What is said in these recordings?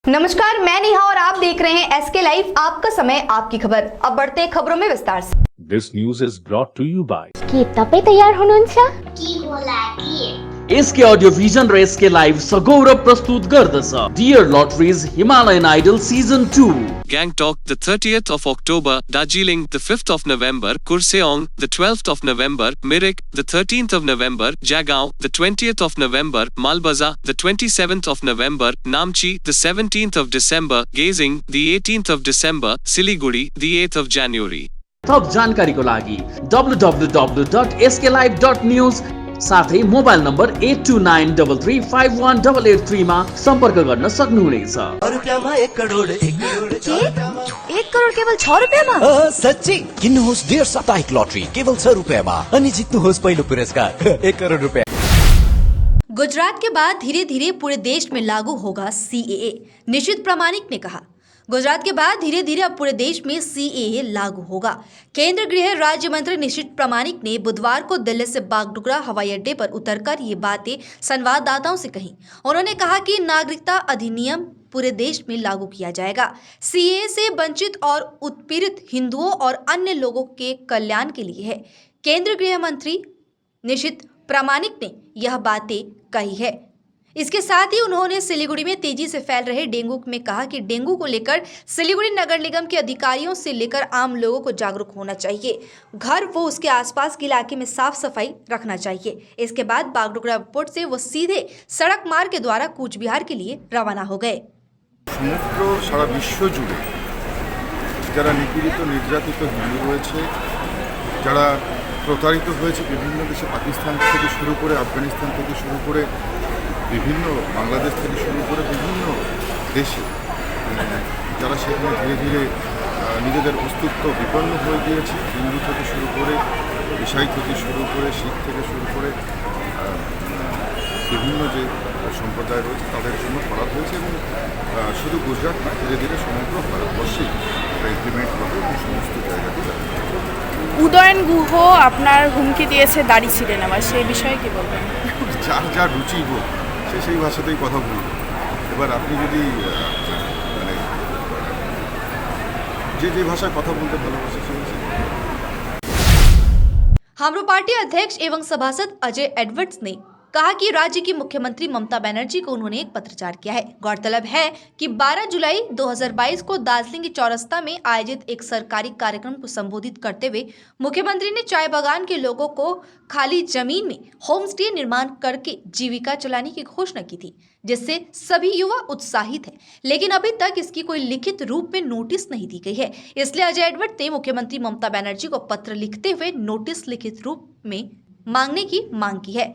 नमस्कार, मैं नेहा और आप देख रहे हैं एसके लाइव। आपका समय, आपकी खबर। अब बढ़ते हैं खबरों में विस्तार से। This news is brought to you by के तपाई तयार हुनुहुन्छ के होला के एसके ऑडियो विजन र एसके लाइभ सगौरव प्रस्तुत गर्दछ डियर लटरिज Himalayan idol season 2 Gangtok, the 30th of October, Darjeeling, the 5th of November, Kurseong, the 12th of November, Mirik, the 13th of November, Jagaon, the 20th of November, Malbaza, the 27th of November, Namchi, the 17th of December, Gazing, the 18th of December, Siliguri, the 8th of January. थप जानकारीको लागि www.sklive.news साथै mobile number 8293351883 मा सम्पर्क गर्न सक्नुहुनेछ। रुपैयाँमा 1 करोड 1 करोड केवल 6 रुपैयाँमा? सच्ची किन्नुहोस् डियर साप्ताहिक लटरी केवल 6 रुपैयाँमा अनि जित्नुहोस् पहिलो पुरस्कार 1 करोड रुपैयाँ। गुजरात के बाद धीरे धीरे पूरे देश में लागू होगा सीएए, निशित प्रामाणिक ने कहा। गुजरात के बाद धीरे धीरे अब पूरे देश में सीएए लागू होगा। केंद्रीय गृह राज्य मंत्री निशित प्रामाणिक ने बुधवार को दिल्ली से बागडोगरा हवाई अड्डे पर उतरकर ये बातें संवाददाताओं से कही। उन्होंने कहा कि नागरिकता अधिनियम पूरे देश में लागू किया जाएगा। सीएए से वंचित और उत्पीड़ित हिंदुओं और अन्य लोगों के कल्याण के लिए है। केंद्रीय गृह मंत्री निशित प्रामाणिक ने यह बातें कही है। इसके साथ ही उन्होंने सिलीगुड़ी में तेजी से फैल रहे डेंगू में कहा कि डेंगू को लेकर सिलीगुड़ी नगर निगम के अधिकारियों से लेकर आम लोगों को जागरूक होना चाहिए। घर वो उसके आसपास के इलाके में साफ सफाई रखना चाहिए। इसके बाद बागडोगरा एयरपोर्ट से वो सीधे सड़क मार्ग के द्वारा कूच बिहार के लिए रवाना हो गए। সমগ্র সারা বিশ্ব জুড়ে যারা নিপীড়িত নির্যাতিত হিন্দু রয়েছে, যারা প্রতারিত হয়েছে বিভিন্ন দেশে, পাকিস্তান থেকে শুরু করে আফগানিস্তান থেকে শুরু করে বিভিন্ন বাংলাদেশ থেকে শুরু করে বিভিন্ন দেশে যারা সেখানে ধীরে ধীরে নিজেদের অস্তিত্ব বিপন্ন হয়ে গিয়েছে, হিন্দু থেকে শুরু করে ইসাই থেকে শুরু করে শিখ থেকে শুরু করে বিভিন্ন যে সম্প্রদায় রয়েছে তাদের জন্য করা হয়েছে এবং শুধু গুজরাট না, ধীরে ধীরে সমগ্র ভারতবর্ষেই ইমপ্লিমেন্ট হবে এবং সমস্ত জায়গাতে উদয়ন গুহ আপনার হুমকি দিয়েছে দাড়ি ছিঁড়ে নেওয়া, সেই বিষয়ে কি বলবেন? যার যার রুচি হোক সে সেই ভাষাতেই কথা বলবে। এবার আপনি যদি মানে যে ভাষায় কথা বলতে ভালোবাসে সেই ভাষায়। हाम्रो पार्टी अध्यक्ष एवं सभासद अजय एडवर्ड्स ने कहा कि राज्य की मुख्यमंत्री ममता बनर्जी को उन्होंने एक पत्राचार किया है। गौरतलब है कि 12 जुलाई 2022 को दार्जिलिंग चौरस्ता में आयोजित एक सरकारी कार्यक्रम को संबोधित करते हुए मुख्यमंत्री ने चाय बागान के लोगों को खाली जमीन में होम स्टे निर्माण करके जीविका चलाने की घोषणा की थी, जिससे सभी युवा उत्साहित हैं। लेकिन अभी तक इसकी कोई लिखित रूप में नोटिस नहीं दी गई है। इसलिए अजय एडवर्ड ने मुख्यमंत्री ममता बनर्जी को पत्र लिखते हुए नोटिस लिखित रूप में मांगने की मांग की है।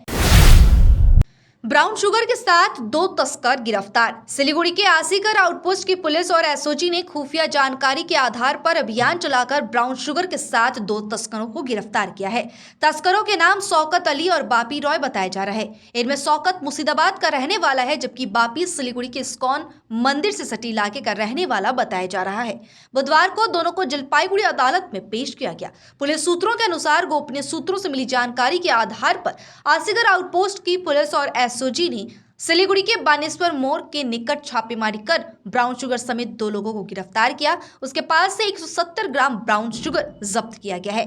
ब्राउन शुगर के साथ 2 तस्कर गिरफ्तार। सिलीगुड़ी के आसीकर आउटपोस्ट की पुलिस और एसओजी ने खुफिया जानकारी के आधार पर अभियान चलाकर ब्राउन शुगर के साथ 2 तस्करों को गिरफ्तार किया है। तस्करों के नाम शौकत अली और बापी रॉय बताया जा रहा है। इनमें शौकत मुर्शिदाबाद का रहने वाला है, जबकि बापी सिलीगुड़ी के इस्कॉन मंदिर से सटी इलाके का रहने वाला बताया जा रहा है। बुधवार को दोनों को जलपाईगुड़ी अदालत में पेश किया गया। पुलिस सूत्रों के अनुसार गोपनीय सूत्रों से मिली जानकारी के आधार पर आसीकर आउटपोस्ट की पुलिस और एसओजी ने सिलीगुड़ी के बानेश्वर मोड़ के निकट छापेमारी कर ब्राउन शुगर समेत 2 लोगों को गिरफ्तार किया। उसके पास से 170 ग्राम ब्राउन शुगर जब्त किया गया है।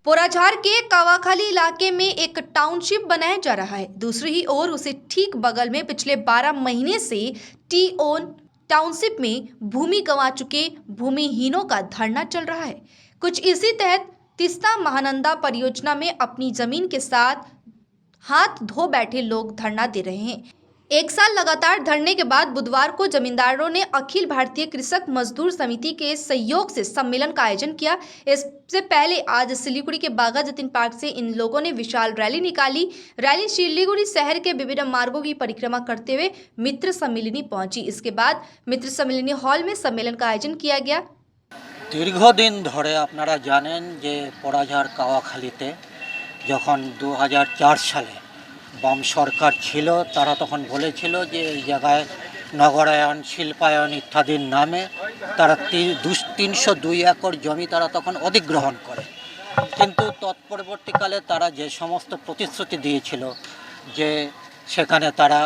पोराझार के कावाखाली इलाके में एक टाउनशिप बनाया जा रहा है। दूसरी ही ओर उसे ठीक बगल में पिछले 12 महीने से टी ओन टाउनशिप में भूमि गंवा चुके भूमिहीनों का धरना चल रहा है। कुछ इसी तहत तीस्ता महानंदा परियोजना में अपनी जमीन के साथ हाथ धो बैठे लोग धरना दे रहे हैं। 1 साल लगातार धरने के बाद बुधवार को जमींदारों ने अखिल भारतीय कृषक मजदूर समिति के सहयोग से सम्मेलन का आयोजन किया। इससे पहले आज सिलीगुड़ी के बागा जतीन पार्क से इन लोगों ने विशाल रैली निकाली। रैली सिलीगुड़ी शहर के विभिन्न मार्गों की परिक्रमा करते हुए मित्र सम्मिलनी पहुंची। इसके बाद मित्र सम्मिलनी हॉल में सम्मेलन का आयोजन किया गया। दीर्घदिन धरे आपनारा जानें जे पोराझार कावाखालीते যখন 2004 সালে বাম সরকার ছিল তারা তখন বলেছিল যে এই জায়গায় নগরায়ন, শিল্পায়ন ইত্যাদির নামে তারা 302 একর জমি তারা তখন অধিগ্রহণ করে। কিন্তু তৎপরবর্তীকালে তারা যে সমস্ত প্রতিশ্রুতি দিয়েছিল যে সেখানে তারা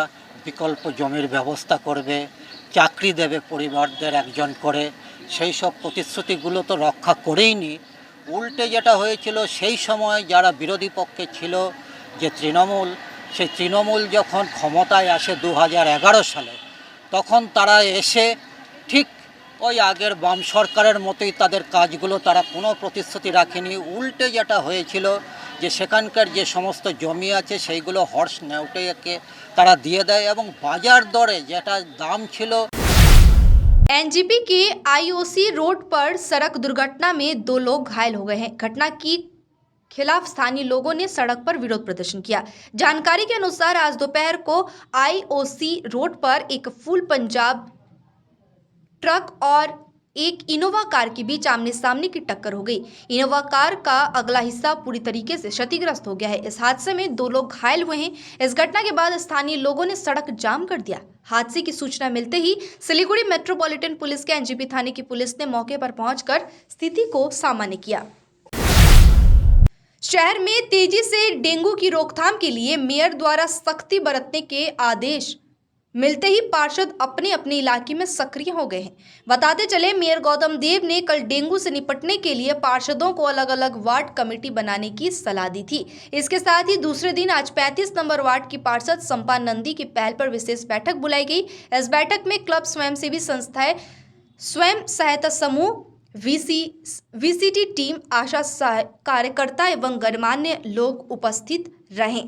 বিকল্প জমির ব্যবস্থা করবে, চাকরি দেবে পরিবারদের একজন করে, সেই সব প্রতিশ্রুতিগুলো তো রক্ষা করেইনি। উল্টে যেটা হয়েছিল, সেই সময় যারা বিরোধী পক্ষে ছিল যে তৃণমূল, সেই তৃণমূল যখন ক্ষমতায় আসে 2011 সালে, তখন তারা এসে ঠিক ওই আগের বাম সরকারের মতোই তাদের কাজগুলো, তারা কোনো প্রতিশ্রুতি রাখেনি। উল্টে যেটা হয়েছিল যে সেখানকার যে সমস্ত জমি আছে সেইগুলো হর্স নেউটেকে তারা দিয়ে দেয়, এবং বাজার দরে যেটা দাম ছিল। एनजीपी के आईओसी रोड पर सड़क दुर्घटना में 2 लोग घायल हो गए हैं। घटना की खिलाफ स्थानीय लोगों ने सड़क पर विरोध प्रदर्शन किया। जानकारी के अनुसार आज दोपहर को आईओसी रोड पर एक फुल पंजाब ट्रक और एक इनोवा कार के बीच आमने सामने की टक्कर हो गई। इनोवा कार का अगला हिस्सा पूरी तरीके से क्षतिग्रस्त हो गया है। इस हादसे में 2 लोग घायल हुए हैं। इस घटना के बाद स्थानीय लोगों ने सड़क जाम कर दिया। हादसे की सूचना मिलते ही सिलीगुड़ी मेट्रोपॉलिटन पुलिस के एनजीपी थाने की पुलिस ने मौके पर पहुंचकर स्थिति को सामान्य किया। शहर में तेजी से डेंगू की रोकथाम के लिए मेयर द्वारा सख्ती बरतने के आदेश मिलते ही पार्षद अपने अपने इलाके में सक्रिय हो गए हैं। बताते चले, मेयर गौतम देव ने कल डेंगू से निपटने के लिए पार्षदों को अलग अलग वार्ड कमेटी बनाने की सलाह दी थी। इसके साथ ही दूसरे दिन आज 35 नंबर वार्ड की पार्षद संपा नंदी की पहल पर विशेष बैठक बुलाई गई। इस बैठक में क्लब, स्वयंसेवी संस्थाएं, स्वयं सहायता समूह, वीसीटी टीम, आशा कार्यकर्ता एवं गणमान्य लोग उपस्थित रहे।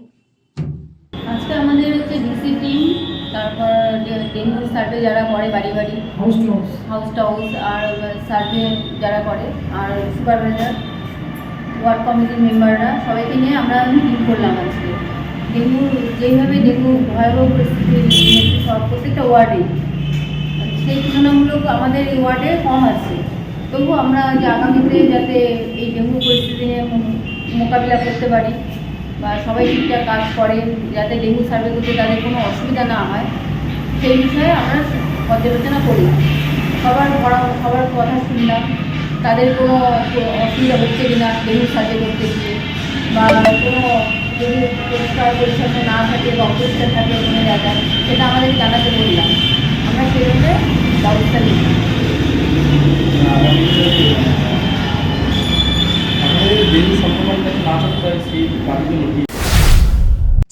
আজকে আমাদের হচ্ছে ডিসি টিম, তারপর ডেঙ্গু সার্ভে যারা করে বাড়ি বাড়ি, হাউস টু হাউস, আর সার্ভে যারা করে, আর সুপারভাইজার, ওয়ার্ড কমিটির মেম্বাররা, সবাইকে নিয়ে আমরা মিটিং করলাম আজকে। ডেঙ্গু যেইভাবে ডেঙ্গু ভয়াবহ পরিস্থিতি প্রত্যেকটা ওয়ার্ডে, সেই তুলনামূলক আমাদের এই ওয়ার্ডে কম আছে। তবু আমরা যে আগামীতে যাতে এই ডেঙ্গু পরিস্থিতি নিয়ে মোকাবিলা করতে পারি বা সবাই ঠিকঠাক কাজ করে, যাতে ডেঙ্গু সার্ভে করতে তাদের কোনো অসুবিধা না হয়, সেই বিষয়ে আমরা পর্যালোচনা করি। সবার কথা শুনলাম, তাদের কোনো অসুবিধা হচ্ছে কিনা ডেঙ্গু সার্ভে করতে গিয়ে, বা কোনো যদি পরিষ্কার পরিচ্ছন্ন না থাকে বা অপরিষ্কার থাকে কোনো জায়গায়, সেটা আমাদের জানাতে বললাম। আমরা সেভাবে ব্যবস্থা নিই।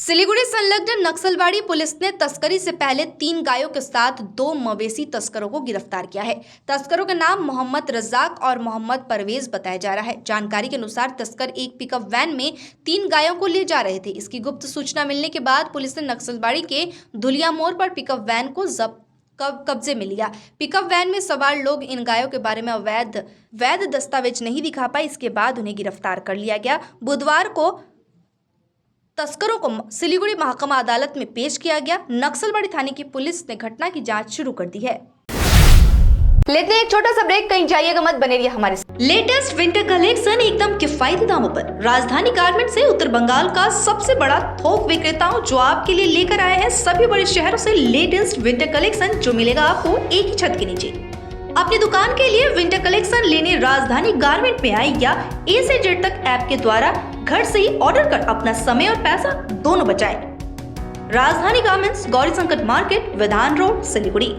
सिलीगुड़ी संलग्न नक्सलवाड़ी पुलिस ने तस्करी से पहले 3 गायों के साथ 2 मवेशी तस्करों को गिरफ्तार किया है। तस्करों के नाम मोहम्मद रज्जाक और मोहम्मद परवेज बताया जा रहा है। जानकारी के अनुसार तस्कर एक पिकअप वैन में 3 गायों को ले जा रहे थे। इसकी गुप्त सूचना मिलने के बाद पुलिस ने नक्सलवाड़ी के धुलिया मोड़ पर पिकअप वैन को कब्जे में लिया। पिकअप वैन में सवार लोग इन गायों के बारे में वैध दस्तावेज नहीं दिखा पाए। इसके बाद उन्हें गिरफ्तार कर लिया गया। बुधवार को तस्करों को सिलीगुड़ी महकमा अदालत में पेश किया गया। नक्सलबाड़ी थाने की पुलिस ने घटना की जांच शुरू कर दी है। लेते हैं एक छोटा सा ब्रेक, कहीं जाइएगा मत, बने रहिए हमारे साथ। लेटेस्ट विंटर कलेक्शन एकदम किफायती दामों पर राजधानी गारमेंट से उत्तर बंगाल का सबसे बड़ा थोक विक्रेताओं जो आपके लिए लेकर आए हैं सभी बड़े शहरों से लेटेस्ट विंटर कलेक्शन, जो मिलेगा आपको एक ही छत के नीचे। अपनी दुकान के लिए विंटर कलेक्शन लेने राजधानी गारमेंट में आए या ए से जेड तक ऐप के द्वारा घर से ही ऑर्डर कर अपना समय और पैसा दोनों बचाएं। राजधानी गारमेंट्स, गौरी संकट मार्केट, विधान road, Siliguri.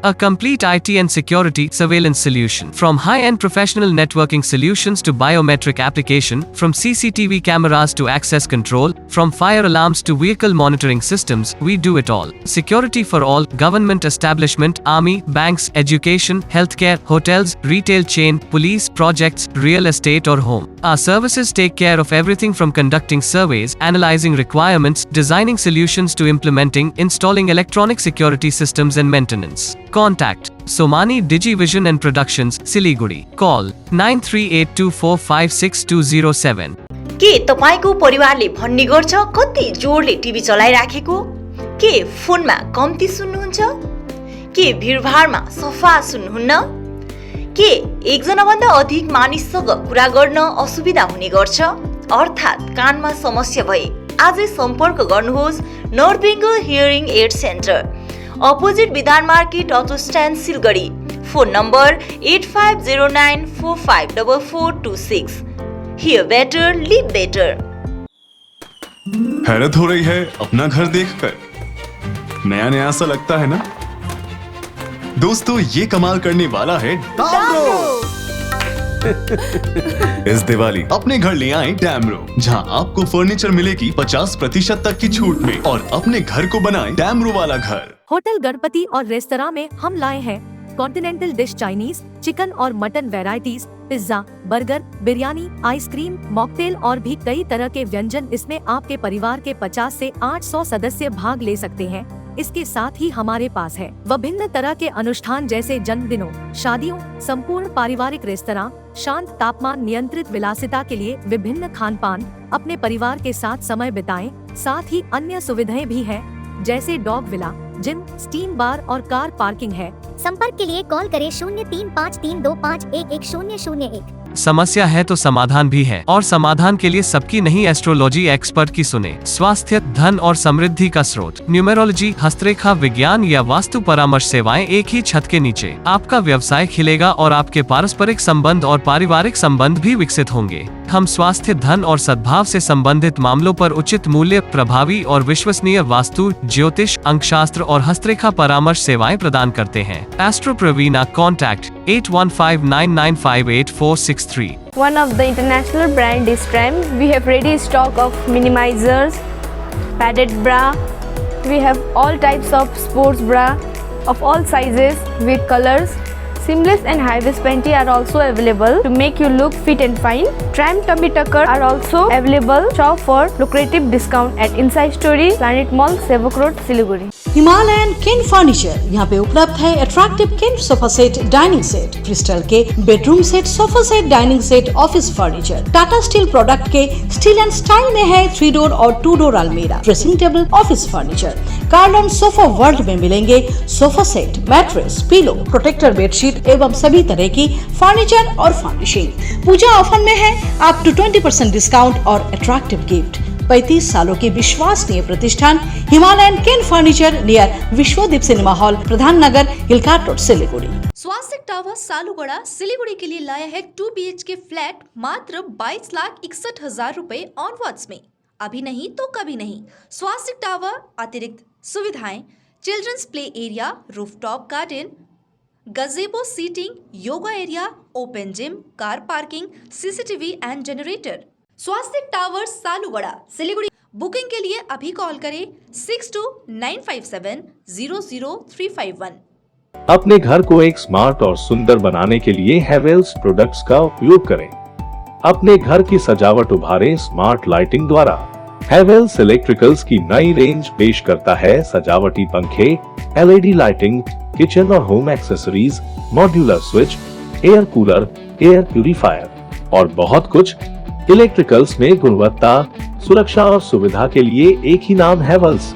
A complete IT and security surveillance solution. From high-end professional networking solutions to biometric application, from CCTV cameras to access control, from fire alarms to vehicle monitoring systems, we do it all. Security for all, government establishment, army, banks, education, healthcare, hotels, retail chain, police, projects, real estate or home. Our services take care of everything from conducting surveys, analyzing requirements, designing solutions to implementing, installing electronic security systems and maintenance. Contact Somani Digivision and Productions, Siliguri. Call 9382456207. के तपाईको परिवारले भन्ने गर्छ कति जोडले TV चलाइराखेको? के फोनमा कम्ती सुन्नुहुन्छ? के भिडभाडमा सफा सुन्नुहुन्न? के एकजना भन्दा अधिक मानिससँग कुरा गर्न असुविधा हुने गर्छ? अर्थात् कानमा समस्या भए आजै सम्पर्क गर्नुहोस् north Bengal hearing aid centre, opposite Bidhan market, auto stand, Siliguri. Phone number 8509454426। Hear better, live better। हैरत हो रही है अपना घर देखकर, नया नया सा लगता है ना? दोस्तों ये कमाल करने वाला है डामरो। इस दिवाली अपने घर ले आए डैमरो, जहां आपको फर्नीचर मिलेगी 50% तक की छूट में और अपने घर को बनाएं डैमरो वाला घर। होटल गणपति और रेस्तरां में हम लाए हैं कॉन्टिनेंटल डिश, चाइनीज, चिकन और mutton varieties, pizza, burger, biryani, ice cream, mocktail और भी कई तरह के व्यंजन। इसमें आपके परिवार के 50 से 800 सदस्य भाग ले सकते हैं। इसके साथ ही हमारे पास है विभिन्न तरह के अनुष्ठान जैसे जन्मदिनों, शादियों, संपूर्ण पारिवारिक रेस्तरां, शांत तापमान नियंत्रित विलासिता के लिए विभिन्न खान पान। अपने परिवार के साथ समय बिताएं। साथ ही अन्य सुविधाएं भी हैं जैसे डॉग विला, जिम, स्टीम बार और कार पार्किंग है। संपर्क के लिए कॉल करें 035332511001। समस्या है तो समाधान भी है, और समाधान के लिए सबकी नहीं, एस्ट्रोलॉजी एक्सपर्ट की सुने। स्वास्थ्य, धन और समृद्धि का स्रोत, न्यूमेरोलॉजी, हस्तरेखा विज्ञान या वास्तु परामर्श सेवाएं एक ही छत के नीचे। आपका व्यवसाय खिलेगा और आपके पारस्परिक संबंध और पारिवारिक संबंध भी विकसित होंगे। हम स्वास्थ्य, धन और सद्भाव से संबंधित मामलों पर उचित मूल्य, प्रभावी और विश्वसनीय वास्तु, ज्योतिष, अंकशास्त्र और हस्तरेखा परामर्श सेवाएं प्रदान करते हैं। Astro Praveena, contact 8159958463। One of the international brand is Trem. We have ready stock of minimizers, padded bra. We have all types of sports bra of all sizes with colors. Seamless and high-waist panty are also available to make you look fit and fine. Tram tummy tucker are also available. Shop for lucrative discount at Inside Story, Planet Mall, Sevok Road, Siliguri. Himalayan cane furniture यहाँ पे उपलब्ध है। Attractive cane sofa set, dining set, crystal के bedroom set, sofa set, dining set, office furniture. Tata steel product के steel and style में है 3 door और 2 door अलमीरा, ड्रेसिंग टेबल, ऑफिस फर्नीचर। कार्डन सोफा वर्ल्ड में मिलेंगे sofa set, mattress, pillow, protector bedsheet एवं सभी तरह की फर्नीचर और फर्निशिंग। पूजा ऑफर में है अप टू 20% डिस्काउंट और अट्रैक्टिव गिफ्ट। 35 सालों की विश्वसनीय प्रतिष्ठान Himalayan cane furniture near Vishwadeep cinema hall, Pradhan Nagar, hill cart road, Siliguri. Swastik tower Salugara Siliguri के लिए लाया है 2 BHK फ्लैट मात्र 22,61,000 रुपए ऑनवर्ड्स में। अभी नहीं तो कभी नहीं। स्वास्तिक टावर अतिरिक्त सुविधाएं, children's play area, rooftop garden, gazebo seating, yoga area, open gym, car parking, CCTV and generator. Swastik tower Salugara Siliguri. Booking के लिए अभी कॉल करें 6295700351। अपने घर को एक स्मार्ट और सुंदर बनाने के लिए हेवेल्स प्रोडक्ट्स का उपयोग करें। अपने घर की सजावट उभारें स्मार्ट लाइटिंग द्वारा। हेवेल्स इलेक्ट्रिकल्स की नई रेंज पेश करता है सजावटी पंखे, LED लाइटिंग, किचन और home accessories, modular switch, air cooler, air purifier और बहुत कुछ। इलेक्ट्रिकल्स में गुणवत्ता, सुरक्षा और सुविधा के लिए एक ही नाम हेवेल्स।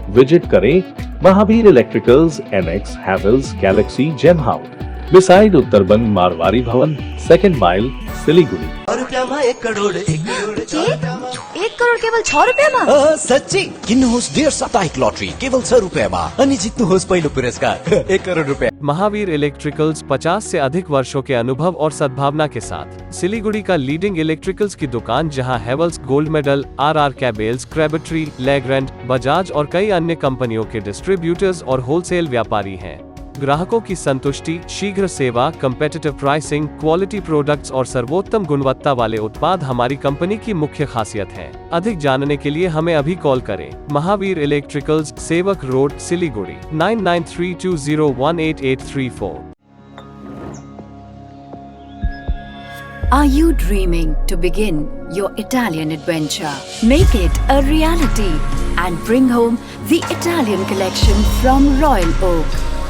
विजिट करें Mahavir Electricals, NX, Havells, Galaxy, Gem House, beside Uttarbanga Marwari Bhawan, 2nd mile, Siliguri. 1 crore 1 crore केवल 6 रुपयामा? सच्ची किन्नुहोस् डेढ साप्ताहिक लटरी केवल 6 रुपयामा अनि जित्नुहोस् पहिलो पुरस्कार 1 करोड़ रुपया। महावीर इलेक्ट्रिकल्स 50 से अधिक वर्षों के अनुभव और सद्भावना के साथ सिलीगुड़ी का लीडिंग इलेक्ट्रिकल्स की दुकान, जहां Havells gold medal, RR cables, Crabtree, Legrand, Bajaj और कई अन्य कंपनियों के डिस्ट्रीब्यूटर्स और होलसेल व्यापारी हैं। ग्राहकों की संतुष्टि, शीघ्र सेवा, कम्पेटिटिव प्राइसिंग, क्वालिटी प्रोडक्ट्स और सर्वोत्तम गुणवत्ता वाले उत्पाद हमारी कंपनी की मुख्य खासियत है। अधिक जानने के लिए हमें अभी कॉल करें। महावीर इलेक्ट्रिकल्स, सेवक road, Siliguri, 9932018834। Are you dreaming to begin your Italian adventure? Make it a reality and bring home the Italian collection from Royal Oak.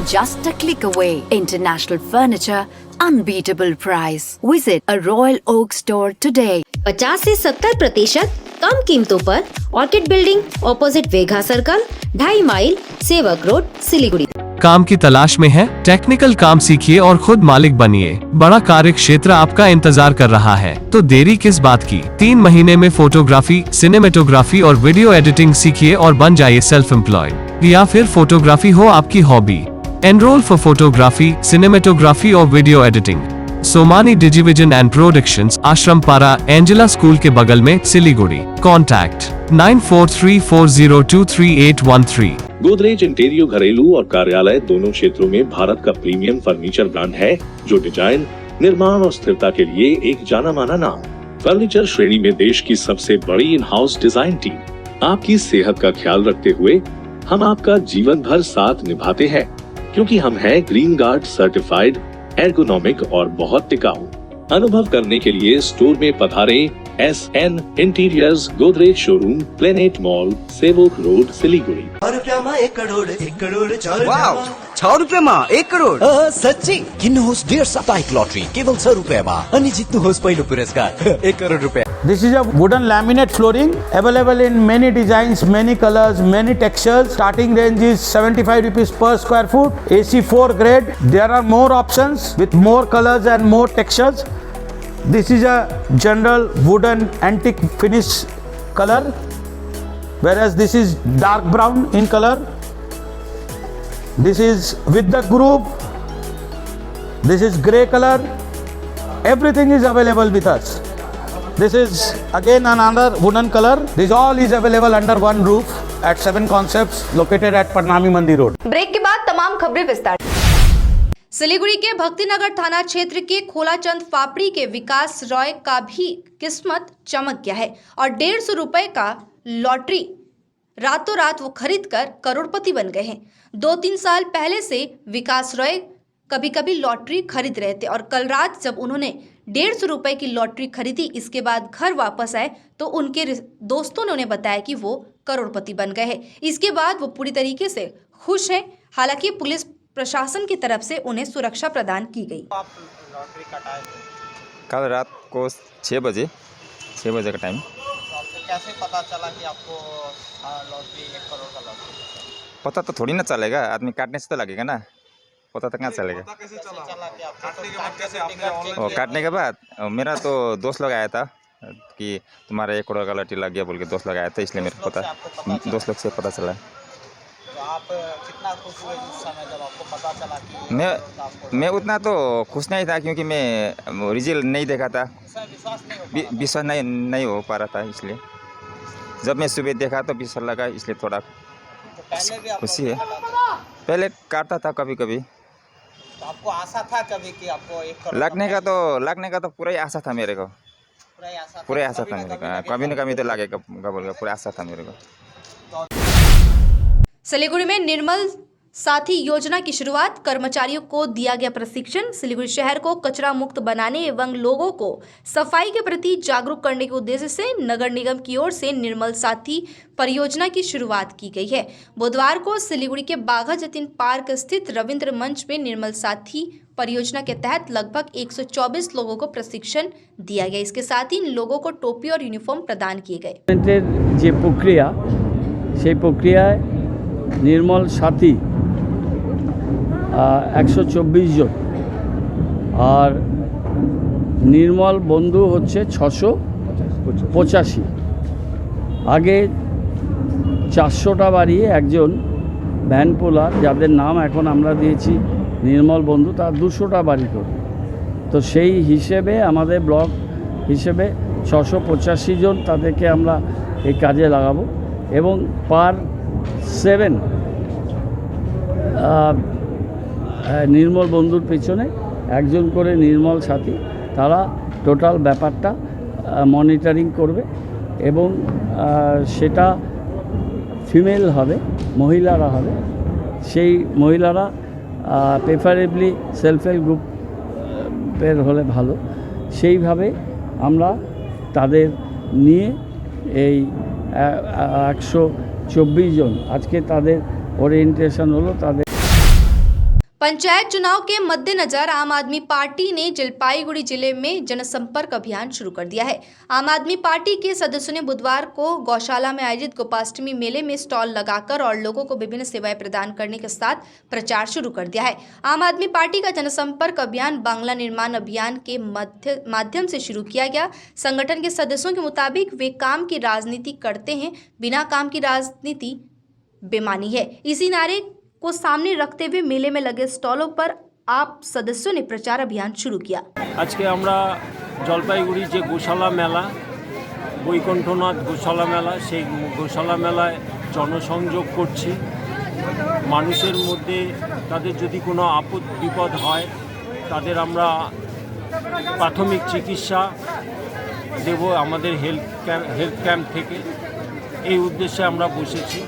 Just a click away. International furniture, unbeatable price. Visit a Royal Oak store today. 50 से 70% कम कीमतों पर orchid building, opposite वेगा circle, 2.5 mile, सेवक road, Siliguri. काम की तलाश में है? Technical काम सीखिए और खुद मालिक बनिए। बड़ा कार्य क्षेत्र आपका इंतजार कर रहा है, तो देरी किस बात की। 3 महीने में फोटोग्राफी, सिनेमेटोग्राफी और वीडियो एडिटिंग सीखिए और बन जाइए सेल्फ एम्प्लॉयड। या फिर फोटोग्राफी हो आपकी hobby. Enrol for photography, cinematography और video editing. Somani digivision and productions, Ashram Para, Angela school के बगल में, सिलीगुड़ी। कॉन्टैक्ट 9434023813। गोदरेज इंटीरियर घरेलू और कार्यालय दोनों क्षेत्रों में भारत का प्रीमियम फर्नीचर ब्रांड है, जो डिजाइन, निर्माण और स्थिरता के लिए एक जाना माना नाम। फर्नीचर श्रेणी में देश की सबसे बड़ी इन हाउस डिजाइन टीम। आपकी सेहत का ख्याल रखते हुए हम आपका जीवन भर साथ निभाते हैं, क्योंकि हम हैं ग्रीन गार्ड सर्टिफाइड, एर्गोनॉमिक और बहुत टिकाऊ। अनुभव करने के लिए स्टोर में पधारें। SN interiors, Godrej showroom, planet mall, सेवक रोड, सिलीगुड़ी। 1 करोड़ 6 रुपियाँमा 1 करोड़ सच्ची किन्नुहोस् डेढ साप्ताहिक लटरी केवल 6 रुपियाँमा अनि जित्नुहोस् पहिलो पुरस्कार 1 करोड़ रुपियाँ। This is a wooden laminate flooring available in many designs, many colors, many textures. Starting range is 75 rupees per square foot. AC4 grade. There are more options with more colors and more textures. This is a general wooden antique finish color, whereas this is dark brown in color. This is with the groove. This is grey color. Everything is available with us. This is again another wooden color. This all is available under one roof at 7 Concepts located at Parnami Mandi Road. Break के बाद तमाम खबरें विस्तार। सिलीगुड़ी के भक्तिनगर थाना क्षेत्र के खोलाचंद फापड़ी के विकास रॉय का भी किस्मत चमक गया है और 150 रुपए का लॉटरी रातों रात वो खरीद कर करोड़पति बन गए हैं। 2-3 साल पहले से विकास रॉय कभी कभी लॉटरी खरीद रहे थे और कल रात जब उन्होंने 150 रुपए की लॉटरी खरीदी, इसके बाद घर वापस आए तो उनके दोस्तों ने उन्हें बताया कि वो करोड़पति बन गए हैं। इसके बाद वो पूरी तरीके से खुश हैं। हालांकि पुलिस प्रशासन की तरफ से उन्हें सुरक्षा प्रदान की गई। कल रात को 6 बजे का टाइम। आपको कैसे पता चला कि आपको लॉटरी 1 करोड़ का लॉटरी? पता तो थोड़ी ना चलेगा, आदमी काटने से तो लगेगा ना, पता तो कहाँ चलेगा। काटने के बाद मेरा तो दोस्त लोग आया था कि तुम्हारा 1 करोड़ का लॉटरी लग गया बोल के दोस्त लोग आया था, इसलिए मेरे को पता, दोस्त लोग से पता चला। आप कितना खुश हुए जिस समय जब आपको पता चला कि मैं उतना तो खुश नहीं था, क्योंकि मैं रिजल्ट नहीं देखा था, विश्वास नहीं हो पा रहा था, इसलिए जब मैं सुबह देखा तो विश्वास लगा, इसलिए थोड़ा खुशी है। पहले काटता था कभी कभी। तो आपको आशा था कभी कि आपको 1 करोड़ लगने का तो पूरा ही आशा था मेरे को, पूरा आशा था मेरे को, कभी न कभी तो लगेगा बोल के पूरा आशा था मेरे को। सिलीगुड़ी में निर्मल साथी योजना की शुरुआत, कर्मचारियों को दिया गया प्रशिक्षण। सिलीगुड़ी शहर को कचरा मुक्त बनाने एवं लोगों को सफाई के प्रति जागरूक करने के उद्देश्य से नगर निगम की ओर से निर्मल साथी परियोजना की शुरुआत की गई है। बुधवार को सिलीगुड़ी के बाघा जतीन पार्क स्थित रविंद्र मंच में निर्मल साथी परियोजना के तहत लगभग 124 लोगों को प्रशिक्षण दिया गया। इसके साथ ही इन लोगों को टोपी और यूनिफॉर्म प्रदान किए गए। जे प्रक्रिया সেই প্রক্রিয়ায় নির্মল সাথী 124 জন আর নির্মল বন্ধু হচ্ছে 685। আগে 400টা বাড়িয়ে একজন ভ্যান পোলার, যাদের নাম এখন আমরা দিয়েছি নির্মল বন্ধু, তার 200টা বাড়ি করে। তো সেই হিসেবে আমাদের ব্লক হিসেবে 685 জন তাদেরকে আমরা এই কাজে লাগাবো এবং পার 7 নির্মল বন্ধুর পেছনে একজন করে নির্মল সাথী, তারা টোটাল ব্যাপারটা মনিটরিং করবে এবং সেটা ফিমেল হবে, মহিলারা হবে। সেই মহিলারা প্রেফারেবলি সেলফ হেল্প গ্রুপের হলে ভালো। সেইভাবে আমরা তাদের নিয়ে এই 124 জন আজকে তাদের ओरिएंटेशन হলো। তাদের पंचायत चुनाव के मद्देनजर आम आदमी पार्टी ने जलपाईगुड़ी जिले में जनसंपर्क अभियान शुरू कर दिया है। आम आदमी पार्टी के सदस्यों ने बुधवार को गौशाला में आयोजित गोपाष्टमी मेले में स्टॉल लगाकर और लोगों को विभिन्न सेवाएं प्रदान करने के साथ प्रचार शुरू कर दिया है। आम आदमी पार्टी का जनसंपर्क अभियान बांग्ला निर्माण अभियान के माध्यम से शुरू किया गया। संगठन के सदस्यों के मुताबिक वे काम की राजनीति करते हैं, बिना काम की राजनीति बेमानी है। इसी नारे को सामने रखते हुए मेले में लगे स्टॉलों पर आप सदस्यों ने प्रचार अभियान शुरू किया। आज के আমরা জলপাইগুড়ি যে গোশালা মেলা, বৈকুণ্ঠনাথ গোশালা মেলা, সেই গোশালা মেলায় জনসংযোগ করছি মানুষের মধ্যে তাদের যদি কোনো আপদ বিপদ হয় তাদের আমরা প্রাথমিক চিকিৎসা দেব আমাদের হেলথ ক্যাম্প থেকে। এই উদ্দেশ্যে আমরা বসেছি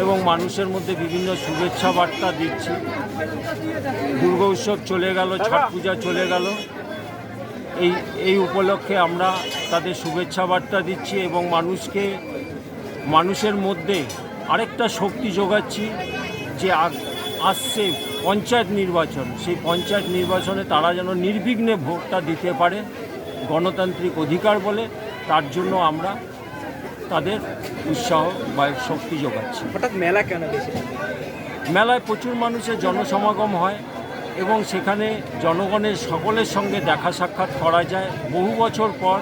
এবং মানুষের মধ্যে বিভিন্ন শুভেচ্ছা বার্তা দিচ্ছি। দুর্গা উৎসব চলে গেল, ছট পূজা চলে গেল, এই উপলক্ষে আমরা তাদের শুভেচ্ছা বার্তা দিচ্ছি এবং মানুষের মধ্যে আরেকটা শক্তি যোগাচ্ছি যে আসছে পঞ্চায়েত নির্বাচন, সেই পঞ্চায়েত নির্বাচনে তারা যেন নির্বিঘ্নে ভোটটা দিতে পারে, গণতান্ত্রিক অধিকার বলে, তার জন্য আমরা তাদের উৎসাহ বা শক্তি যোগাচ্ছি। হঠাৎ মেলা কেন বেশি? মেলায় প্রচুর মানুষের জনসমাগম হয় এবং সেখানে জনগণের সকলের সঙ্গে দেখা সাক্ষাৎ করা যায় বহু বছর পর।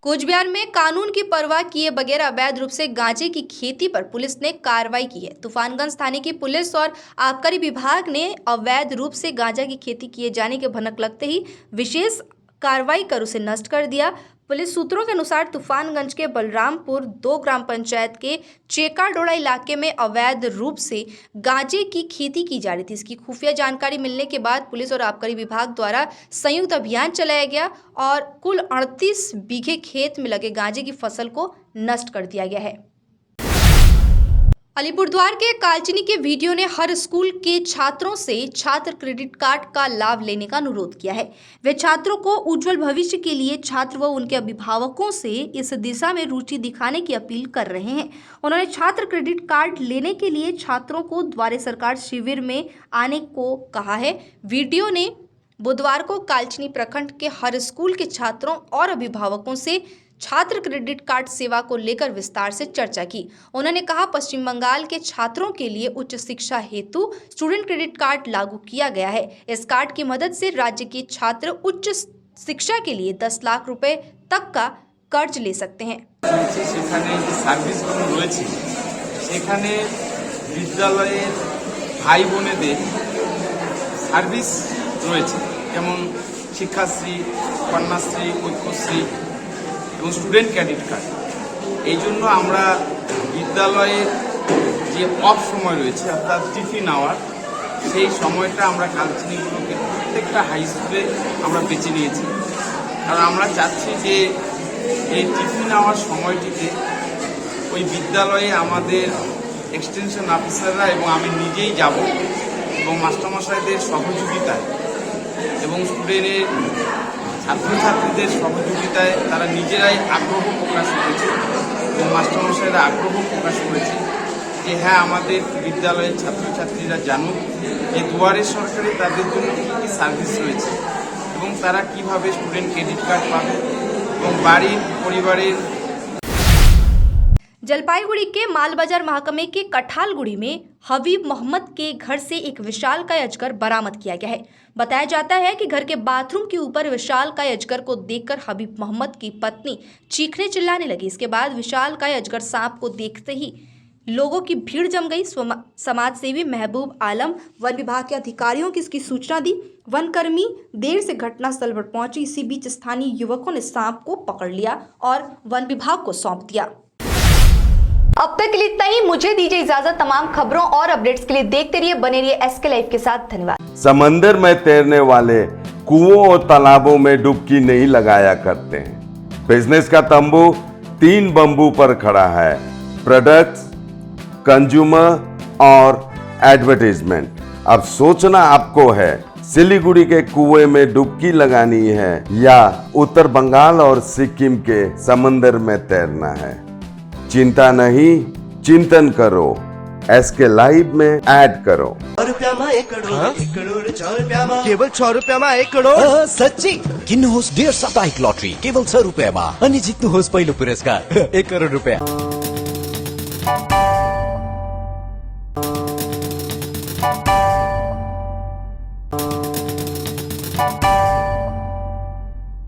कूच बिहार में कानून की परवाह किए बगैर अवैध रूप से गांजे की खेती पर पुलिस ने कार्रवाई की है। तूफानगंज थाने की पुलिस और आबकारी विभाग ने अवैध रूप से गांजा की खेती किए जाने के भनक लगते ही विशेष कार्रवाई कर उसे नष्ट कर दिया। पुलिस सूत्रों के अनुसार तूफानगंज के बलरामपुर 2 ग्राम पंचायत के चेकाडोड़ा इलाके में अवैध रूप से गांजे की खेती की जा रही थी। इसकी खुफिया जानकारी मिलने के बाद पुलिस और आबकारी विभाग द्वारा संयुक्त अभियान चलाया गया और कुल 38 बीघे खेत में लगे गांजे की फसल को नष्ट कर दिया गया है। अलीपुरद्वार के कालचिनी के वीडियो ने हर स्कूल के छात्रों से छात्र क्रेडिट कार्ड का लाभ लेने का अनुरोध किया है। वे छात्रों को उज्जवल भविष्य के लिए छात्र व उनके अभिभावकों से इस दिशा में रुचि दिखाने की अपील कर रहे हैं। उन्होंने छात्र क्रेडिट कार्ड लेने के लिए छात्रों को द्वारे सरकार शिविर में आने को कहा है। वीडियो ने बुधवार को कालचिनी प्रखंड के हर स्कूल के छात्रों और अभिभावकों से छात्र क्रेडिट कार्ड सेवा को लेकर विस्तार से चर्चा की। उन्होंने कहा, पश्चिम बंगाल के छात्रों के लिए उच्च शिक्षा हेतु स्टूडेंट क्रेडिट कार्ड लागू किया गया है। इस कार्ड की मदद से राज्य के छात्र उच्च शिक्षा के लिए 10 लाख रुपए तक का कर्ज ले सकते हैं। বিদ্যালয়ের ভাই বোনেদের সার্ভিস রয়েছে, যেমন শিক্ষাশ্রী, কন্যাশ্রী, ঐক্যশ্রী এবং স্টুডেন্ট ক্রেডিট কার্ড। এই জন্য আমরা বিদ্যালয়ের যে অফ সময় রয়েছে অর্থাৎ টিফিন আওয়ার, সেই সময়টা আমরা কালচিনিগুলোকে প্রত্যেকটা হাই স্কুলে আমরা বেছে নিয়েছি। কারণ আমরা চাচ্ছি যে এই টিফিন আওয়ার সময়টিতে ওই বিদ্যালয়ে আমাদের এক্সটেনশন অফিসাররা এবং আমি নিজেই যাব এবং মাস্টারমশাইদের সহযোগিতায় এবং স্টুডেন্টের ছাত্রছাত্রীদের সহযোগিতায় তারা নিজেরাই আগ্রহ প্রকাশ করেছে এবং মাস্টারমশাইরা আগ্রহ প্রকাশ করেছে যে হ্যাঁ, আমাদের বিদ্যালয়ের ছাত্রছাত্রীরা জানুক যে দুয়ারে সরকারে তাদের জন্য কী কী সার্ভিস রয়েছে এবং তারা কিভাবে স্টুডেন্ট ক্রেডিট কার্ড পাবে এবং বাড়ির পরিবারের। जलपाईगुड़ी के मालबाजार महकमे के कठालगुड़ी में हबीब मोहम्मद के घर से एक विशालकाय अजगर बरामद किया गया है। बताया जाता है कि घर के बाथरूम के ऊपर विशालकाय अजगर को देखकर हबीब मोहम्मद की पत्नी चीखने चिल्लाने लगी। इसके बाद विशालकाय अजगर सांप को देखते ही लोगों की भीड़ जम गई। समाज सेवी महबूब आलम वन विभाग के अधिकारियों की इसकी सूचना दी। वनकर्मी देर से घटनास्थल पर पहुंचे। इसी बीच स्थानीय युवकों ने सांप को पकड़ लिया और वन विभाग को सौंप दिया। अब तक के लिए इतना ही। मुझे दीजिए इजाजत। तमाम खबरों और अपडेट्स के लिए देखते रहिए, बने रहिए SK लाइव के साथ। धन्यवाद। समंदर में तैरने वाले कुओं और तालाबों में डुबकी नहीं लगाया करते हैं। बिजनेस का तंबू 3 बंबू पर खड़ा है। प्रोडक्ट्स, कंज्यूमर और एडवर्टाइजमेंट। अब सोचना आपको है सिलीगुड़ी के कुएं में डुबकी लगानी है या उत्तर बंगाल और सिक्किम के समंदर में तैरना है। चिंता नहीं, चिंतन करो, SK लाइव में ऐड करो। 100 रुपयामा 1 करोड, 1 करोड 100 रुपयामा, केवल 100 रुपयामा 1 करोड। सच्ची किन्नुहोस् डेढ साप्ताहिक लटरी केवल 100 रुपयामा अनि जित्नुहोस् पहिलो पुरस्कार 1 करोड रुपया।